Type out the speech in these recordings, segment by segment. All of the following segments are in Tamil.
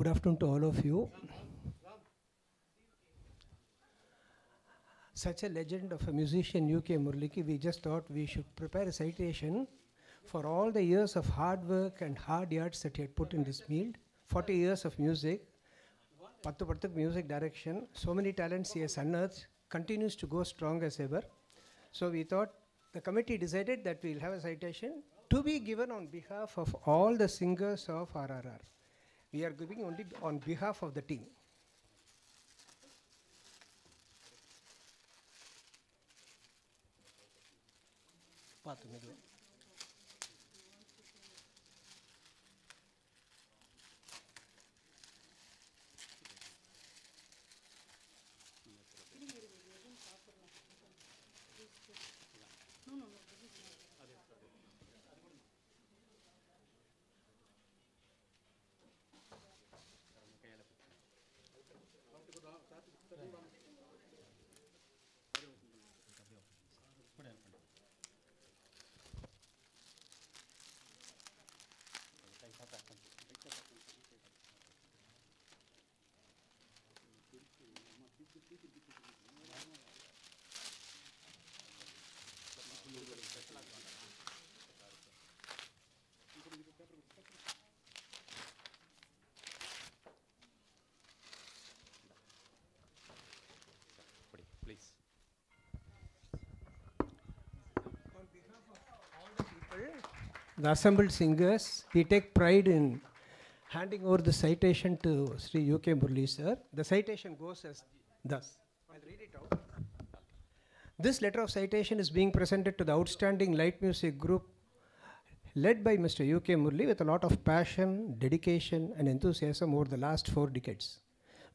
Good afternoon to all of you. Such a legend of a musician, U.K. Murliki, we just thought we should prepare a citation for all the years of hard work and hard yards that he had put in this field. 40 years of music, 10 music direction, so many talents he has unearthed, continues to go strong as ever. So we thought, the committee decided that we'll have a citation to be given on behalf of all the singers of RRR. We are giving only on behalf of the team. Please. On behalf of all the people, the assembled singers, we take pride in handing over the citation to Sri U.K. Murli sir. The citation goes as thus. I'll read it out. This letter of citation is being presented to the outstanding light music group led by Mr. U.K. Murli with a lot of passion, dedication and enthusiasm over the last 4 decades.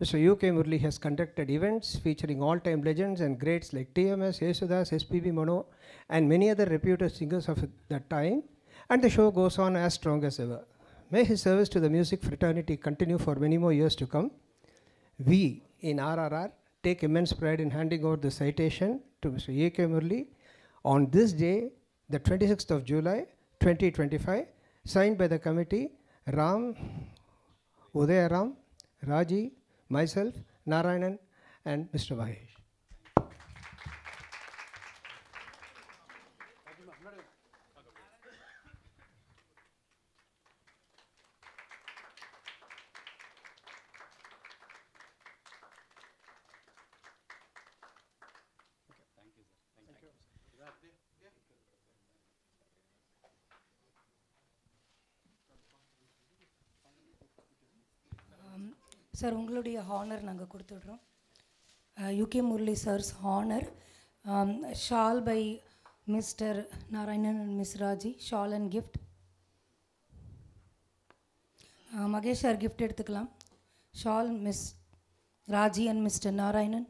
Mr. U.K. Murli has conducted events featuring all-time legends and greats like TMS, Yesudas, SPB Mano and many other reputed singers of that time, and the show goes on as strong as ever. May his service to the music fraternity continue for many more years to come. We in RRR take immense pride in handing over the citation to Mr. U.K. Murli on this day, the 26th of July, 2025, signed by the committee, Ram, Udayaram, Raji, myself, Narayanan, and Mr. Mahesh. Sir, உங்களுடைய ஹானர் நாங்கள் கொடுத்துடுறோம். UK Murali sir's honour, shawl by mister Narayanan and miss Raji, shawl and gift. Mahesh sir gift எடுத்துக்கலாம். Shawl miss Raji and mister Narayanan.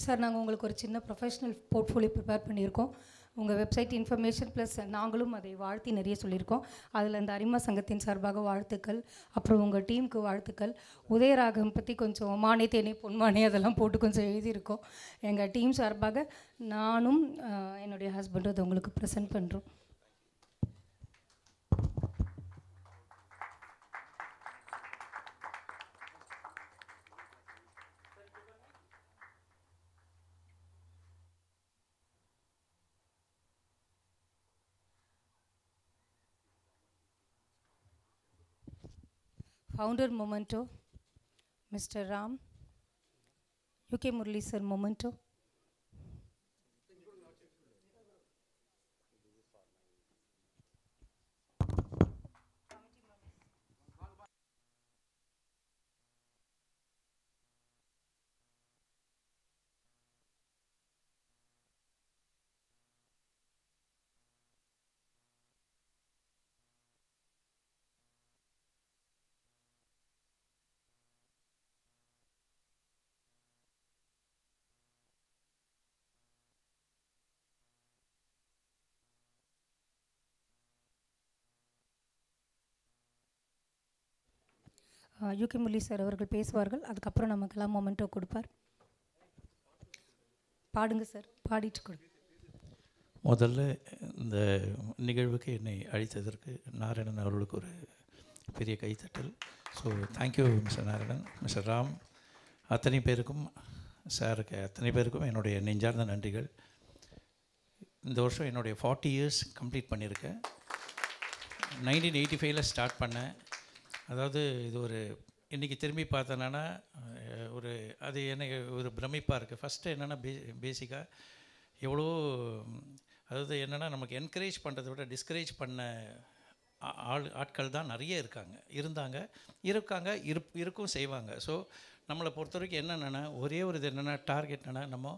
Sir, நாங்கள் உங்களுக்கு ஒரு சின்ன ப்ரொஃபஷ்னல் போர்ட்ஃபோலியோ ப்ரிப்பேர் பண்ணியிருக்கோம். உங்கள் வெப்சைட் இன்ஃபர்மேஷன் ப்ளஸ் நாங்களும் அதை வாழ்த்தி நிறைய சொல்லியிருக்கோம். அதில் இந்த அரிமா சங்கத்தின் சார்பாக வாழ்த்துக்கள், அப்புறம் உங்கள் டீமுக்கு வாழ்த்துக்கள். உதயராகம் பற்றி கொஞ்சம் மானே தேனே பொன்மானே அதெல்லாம் போட்டு கொஞ்சம் எழுதியிருக்கோம். எங்கள் டீம் சார்பாக நானும் என்னுடைய ஹஸ்பண்டும் அதை உங்களுக்கு ப்ரெசென்ட் பண்ணுறோம். Founder Memento, Mr. Ram, UK Murli sir Memento. UK Murali sir அவர்கள் பேசுவார்கள். அதுக்கப்புறம் நமக்கெல்லாம் மொமெண்டோ கொடுப்பார். பாடுங்க சார், பாடிட்டு கொடு. முதல்ல இந்த நிகழ்வுக்கு என்னை அழைத்ததற்கு நாராயணன் அவர்களுக்கு ஒரு பெரிய கைத்தட்டல். So thank you mister Narayanan, mister Ram, அத்தனை பேருக்கும், சாருக்கு அத்தனை பேருக்கும் என்னுடைய நெஞ்சார்ந்த நன்றிகள். இந்த வருஷம் என்னுடைய 40 இயர்ஸ் கம்ப்ளீட் பண்ணியிருக்கேன். 1985 ஸ்டார்ட் பண்ணேன். அதாவது இது ஒரு இன்றைக்கி திரும்பி பார்த்தேன்னா ஒரு அது எனக்கு ஒரு பிரமிப்பாக இருக்குது. ஃபஸ்ட்டு என்னென்னா பேசிக்காக எவ்வளோ, அதாவது என்னென்னா நமக்கு என்கரேஜ் பண்ணுறதை விட டிஸ்கரேஜ் பண்ண ஆட்கள் தான் நிறைய இருந்தாங்க, இருக்கும் செய்வாங்க. ஸோ நம்மளை பொறுத்த வரைக்கும் என்னென்னா ஒரே ஒரு இது என்னென்னா டார்கெட் என்னென்னா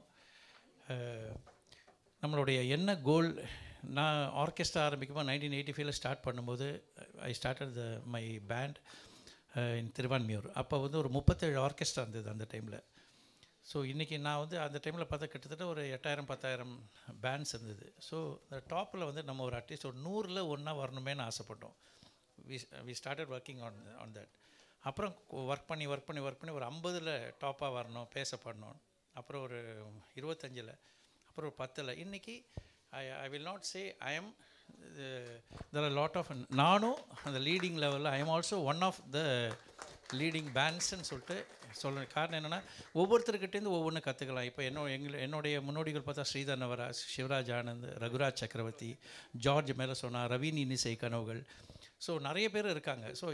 நம்மளுடைய என்ன கோல். நான் ஆர்கெஸ்ட்ரா ஆரம்பிக்கும்போது 1985 ஸ்டார்ட் பண்ணும்போது ஐ ஸ்டார்டட் மை பேண்ட் இன் திருவான்மியூர். அப்போ ஒரு 37 ஆர்கெஸ்ட்ரா இருந்தது அந்த டைமில். ஸோ இன்றைக்கி நான் அந்த டைமில் பார்த்தா கிட்டத்தட்ட ஒரு 8000-10,000 பேண்ட்ஸ் இருந்தது. ஸோ அந்த டாப்பில் நம்ம ஒரு அட்லீஸ்ட் ஒரு 100ல் ஒன்றா வரணுமேனு ஆசைப்பட்டோம். We started working on that. அப்புறம் ஒர்க் பண்ணி ஒரு 50ல் டாப்பாக வரணும், பேசப்படணும். அப்புறம் ஒரு 25ல், அப்புறம் ஒரு 10ல். இன்றைக்கி I will not say I am there are lot of, நானும் அந்த லீடிங் லெவலில் I am also one of the leading பேண்ட்ஸ்ன்னு சொல்லிட்டு சொல்லணும். காரணம் என்னென்னா ஒவ்வொருத்தருக்கிட்டேருந்து ஒவ்வொன்று கற்றுக்கலாம். இப்போ என்னுடைய முன்னோடிகள் பார்த்தா ஸ்ரீதர் நவராஜ், சிவராஜ் ஆனந்த், ரகுராஜ் சக்கரவர்த்தி, ஜார்ஜ் மேலசோனா, ரவீன் இன்னிசை கனவுகள். ஸோ நிறைய பேர் இருக்காங்க. ஸோ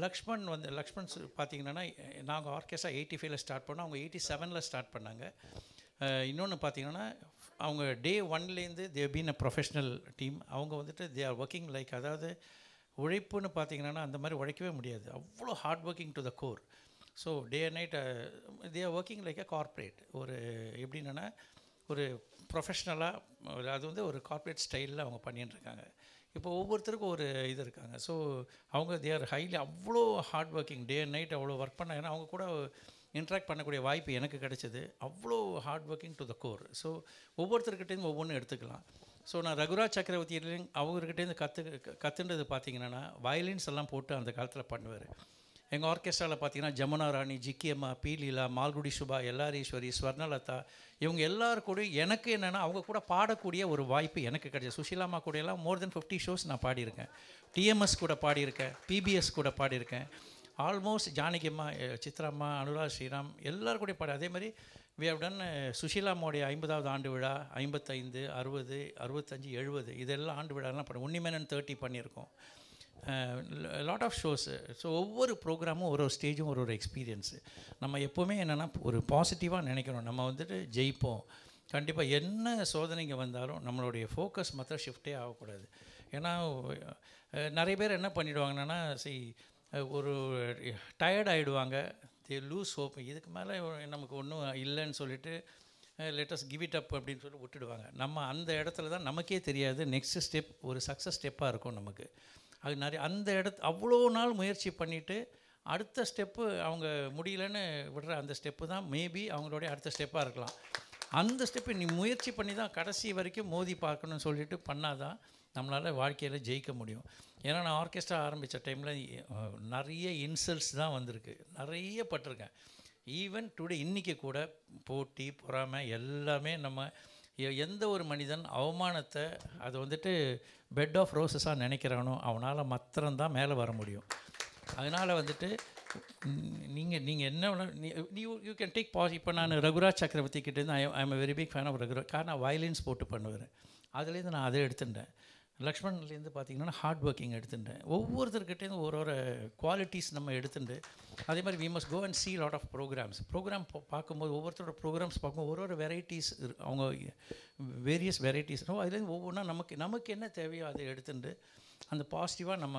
லக்ஷ்மண் பார்த்தீங்கன்னா நாங்கள் ஆர்கெஸ்ட்ரா 85ல் ஸ்டார்ட் பண்ணோம், அவங்க 87ல் ஸ்டார்ட் பண்ணாங்க. இன்னொன்று பார்த்தீங்கன்னா அவங்க டே 1லேருந்து they been a professional team. அவங்க தே ஆர் ஒர்க்கிங் லைக், அதாவது உழைப்புன்னு பார்த்தீங்கன்னா அந்த மாதிரி உழைக்கவே முடியாது, அவ்வளோ hard working to the core. So day and night they are working like a corporate. ஒரு எப்படின்னா ஒரு ப்ரொஃபஷ்னலாக, அது ஒரு கார்ப்பரேட் ஸ்டைலில் அவங்க பண்ணிட்டுருக்காங்க. இப்போ ஒவ்வொருத்தருக்கும் ஒரு இது இருக்காங்க. ஸோ அவங்க தே ஆர் ஹைலி, அவ்வளோ hard working, day and night அவ்வளோ ஒர்க் பண்ணாங்க. அவங்க கூட இன்ட்ராக்ட் பண்ணக்கூடிய வாய்ப்பு எனக்கு கிடைச்சது. அவ்வளோ hard working to the core. So ஒவ்வொருத்தருக்கிட்டேருந்து ஒவ்வொன்றும் எடுத்துக்கலாம். ஸோ நான் ரகுராஜ் சக்கரவர்த்தியிலேருந்து அவர்கிட்டேருந்து கற்றுன்றது பார்த்தீங்கன்னா வயலின்ஸ் எல்லாம் போட்டு அந்த காலத்தில் பண்ணுவார். எங்கள் ஆர்கெஸ்ட்ராவில் பார்த்தீங்கன்னா ஜமுனா ராணி, ஜிக்கி அம்மா, பி லீலா, மால்குடி சுபா, எல்லாரீஸ்வரி, ஸ்வர்ணலதா, இவங்க எல்லாருக்கூடையும் எனக்கு என்னென்னா அவங்க கூட பாடக்கூடிய ஒரு வாய்ப்பு எனக்கு கிடைச்சது. சுஷீலாமா கூடையெல்லாம் மோர் தென் 50 ஷோஸ் நான் பாடியிருக்கேன். டிஎம்எஸ் கூட பாடியிருக்கேன், பிபிஎஸ் கூட பாடியிருக்கேன். ஆல்மோஸ்ட் ஜானகியம்மா, சித்ராம்மா, அனுராக் ஸ்ரீராம் எல்லாரும் கூட பாடி. அதே மாதிரி வி ஹவ் டன் சுஷீலாம்மாவுடைய 50வது ஆண்டு விழா, 55, 60, 65, 70 இதெல்லாம் ஆண்டு விழாலாம் பண்ண. உன்னிமேனன் 30 பண்ணியிருக்கோம். Lot of shows. ஸோ ஒவ்வொரு ப்ரோக்ராமும் ஒரு ஸ்டேஜும் ஒரு எக்ஸ்பீரியன்ஸு. நம்ம எப்போவுமே என்னென்னா ஒரு பாசிட்டிவாக நினைக்கணும். நம்ம ஜெயிப்போம் கண்டிப்பாக. என்ன சோதனைங்க வந்தாலும் நம்மளுடைய ஃபோக்கஸ் மாத்திரம் ஷிஃப்டே ஆகக்கூடாது. ஏன்னா நிறைய பேர் என்ன பண்ணிவிடுவாங்கன்னா, ஒரு டயர்ட் ஆகிடுவாங்க, தே லூஸ் ஹோப். இதுக்கு மேலே நமக்கு ஒன்றும் இல்லைன்னு சொல்லிட்டு லெட்டஸ் கிவ் இட் அப் அப்படின்னு சொல்லி விட்டுடுவாங்க. நம்ம அந்த இடத்துல தான் நமக்கே தெரியாது நெக்ஸ்ட் ஸ்டெப் ஒரு சக்ஸஸ் ஸ்டெப்பாக இருக்கும் நமக்கு. அது நிறைய அந்த அவ்வளோ நாள் முயற்சி பண்ணிவிட்டு அடுத்த ஸ்டெப்பு அவங்க முடியலன்னு விடுற அந்த ஸ்டெப்பு தான் மேபி அவங்களுடைய அடுத்த ஸ்டெப்பாக இருக்கலாம். அந்த ஸ்டெப்பு நீ முயற்சி பண்ணி தான் கடைசி வரைக்கும் மோதி பார்க்கணும்னு சொல்லிட்டு பண்ணால் தான் நம்மளால் வாழ்க்கையில் ஜெயிக்க முடியும். ஏன்னா நான் ஆர்கெஸ்ட்ரா ஆரம்பித்த டைமில் நிறைய இன்சல்ட்ஸ் தான் வந்திருக்கு, நிறைய பட்டிருக்கேன். ஈவன் டுடே இன்றைக்கி கூட போட்டி பொறாமை எல்லாமே நம்ம எந்த ஒரு மனிதன் அவமானத்தை அது பெட் ஆஃப் ரோசஸாக நினைக்கிறானோ அவனால் மாத்திரம்தான் மேலே வர முடியும். அதனால் நீங்கள் என்ன யூ கேன் டேக் இப்போ நான் ரகுராஜ் சக்கரவர்த்தி கிட்டேருந்து I am very big fan of Raghuraj. காரணம் வயலின்ஸ் போட்டு பண்ணுவார். அதுலேருந்து நான் அதை எடுத்துட்டேன். லக்ஷ்மண்லேருந்து பார்த்திங்கன்னா ஹார்ட் ஒர்க்கிங் எடுத்துட்டேன். ஒவ்வொருத்தர்கிட்டேருந்து ஒரு குவாலிட்டிஸ் நம்ம எடுத்துட்டு அதே மாதிரி we must go and see lot of program பார்க்கும்போது ஒவ்வொருத்தரோட ப்ரோக்ராம்ஸ் பார்க்கும்போது ஒரு வெரைட்டிஸ் அவங்க வேரியஸ் வெரைட்டிஸ். அதுலேருந்து ஒவ்வொன்றா நமக்கு என்ன தேவையோ அதை எடுத்துட்டு அந்த பாசிட்டிவாக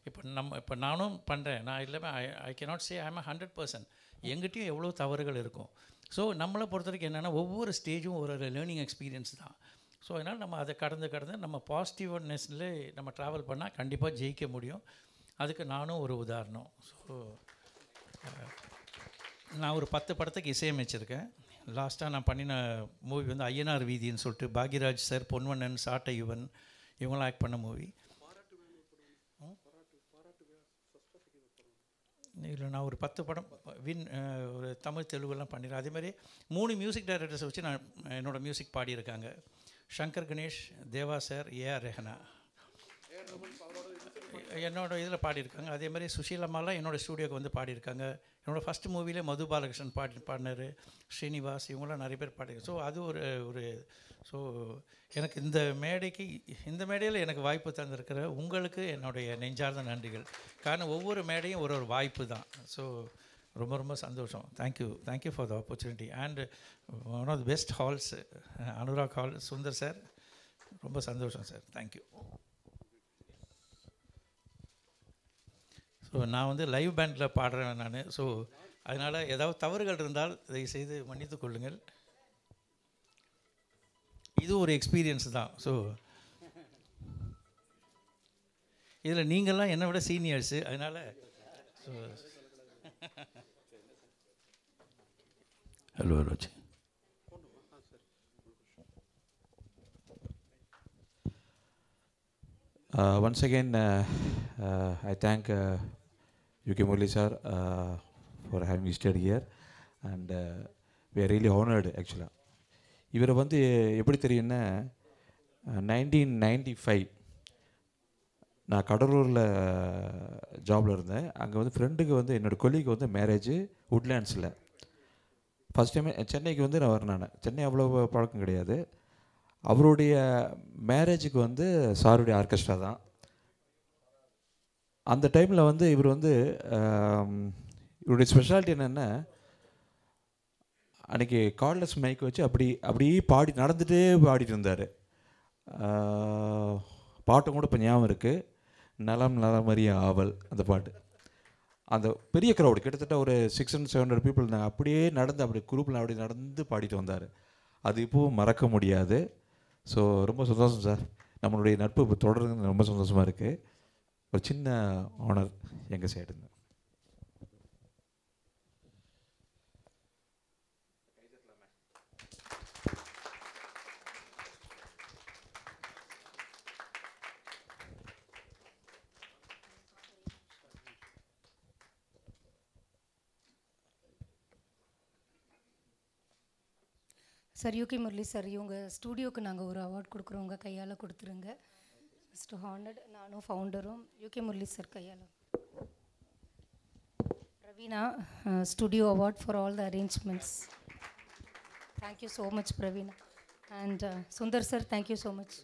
இப்போ நானும் பண்ணுறேன். நான் இல்லாமல் I cannot say I M 100%. எங்கிட்டையும் எவ்வளோ தவறுகள் இருக்கும். ஸோ நம்மளை பொறுத்த வரைக்கும் என்னென்னா ஒவ்வொரு ஸ்டேஜும் ஒரு லேர்னிங் எக்ஸ்பீரியன்ஸ் தான். ஸோ அதனால் நம்ம அதை கடந்து நம்ம பாசிட்டிவ்னஸ்ல நம்ம ட்ராவல் பண்ணால் கண்டிப்பாக ஜெயிக்க முடியும். அதுக்கு நானும் ஒரு உதாரணம். ஸோ நான் ஒரு 10 படத்துக்கு இசையமைச்சிருக்கேன். லாஸ்ட்டாக நான் பண்ணின மூவி ஐயனார் வீதின்னு சொல்லிட்டு பாக்யராஜ் சார், பொன்வண்ணன், சாட்டை யுவன் இவங்களாம் ஆக்ட் பண்ண மூவி. இதில் நான் ஒரு 10 படம் ஒரு தமிழ் தெலுங்குலாம் பண்ணிடுறேன். அதேமாதிரி 3 மியூசிக் டைரக்டர்ஸை வச்சு நான் என்னோடய மியூசிக் பாடியிருக்காங்க. சங்கர் கணேஷ், தேவா சார், ஏஆர் ரெஹனா என்னோட இதில் பாடியிருக்காங்க. அதே மாதிரி சுஷீலம்மாலாம் என்னோடய ஸ்டூடியோக்கு வந்து பாடியிருக்காங்க. என்னோடய ஃபஸ்ட்டு மூவிலே மது பாலகிருஷ்ணன் பாடினார், ஸ்ரீனிவாஸ், இவங்களாம் நிறைய பேர் பாடியிருக்காங்க. ஸோ அது ஒரு ஸோ எனக்கு இந்த மேடையில் எனக்கு வாய்ப்பு தந்திருக்கிற உங்களுக்கு என்னுடைய நெஞ்சார்ந்த நன்றிகள். காரணம் ஒவ்வொரு மேடையும் ஒரு வாய்ப்பு தான். ஸோ ரொம்ப ரொம்ப சந்தோஷம். Thank you for the opportunity. And one of the best halls Anurag hall, Sundar sir, ரொம்ப சந்தோஷம் சார். தேங்க்யூ. ஸோ நான் வந்து லைவ் பேண்டில் பாடுறேன் நான். ஸோ அதனால் ஏதாவது தவறுகள் இருந்தால் தயவுசெய்து மன்னித்து கொள்ளுங்கள். இது ஒரு எக்ஸ்பீரியன்ஸ் தான். ஸோ இதில் நீங்கள்லாம் என்னை விட சீனியர்ஸு, அதனால் so hello Roji. Once again, I thank UK Murli sir for having visited here, and we are really honored actually. இவரை வந்து எப்படி தெரியும்னா 1995 நான் கடலூரில் ஜாபில் இருந்தேன். அங்கே வந்து ஃப்ரெண்டுக்கு வந்து என்னோடய கொல்லிக்கு வந்து மேரேஜ் உட்லேண்ட்ஸில். ஃபஸ்ட் டைம் சென்னைக்கு வந்து நான் வரேன். சென்னை அவ்வளோ பழக்கம் கிடையாது. அவருடைய மேரேஜுக்கு வந்து சாருடைய ஆர்கெஸ்ட்ரா தான். அந்த டைமில் வந்து இவர் வந்து இவருடைய ஸ்பெஷாலிட்டி என்னென்னா, அன்றைக்கி கார்ட்லெஸ் மைக் வச்சு அப்படியே நடந்துகிட்டே பாடிட்டு இருந்தார். பாட்டும் கூட இப்போ ஞாபகம் இருக்குது, நலம் நலமறிய ஆவல். அந்த பாட்டு அந்த பெரிய க்ரௌடு கிட்டத்தட்ட ஒரு 600-700 பீப்புள் இருந்தாங்க. அப்படியே நடந்து குரூப்பில் அப்படியே நடந்து பாடிட்டு வந்தார். அது இப்போவும் மறக்க முடியாது. ஸோ ரொம்ப சந்தோஷம் சார். நம்மளுடைய நட்பு இப்போ தொடர்ந்து ரொம்ப சந்தோஷமாக இருக்குது. ஒரு சின்ன ஆனர் எங்கள் side. Sir UK Murali sir, இவங்க ஸ்டூடியோக்கு நாங்கள் ஒரு அவார்ட் கொடுக்குறோம், உங்கள் கையால் கொடுத்துருங்க. ஃபஸ்ட்டு ஹானர்ட், நானும் ஃபவுண்டரும் யூகே முரளி சார் கையால். Praveena, studio award for all the arrangements. Thank you so much Praveena. And Sundar sir, thank you so much.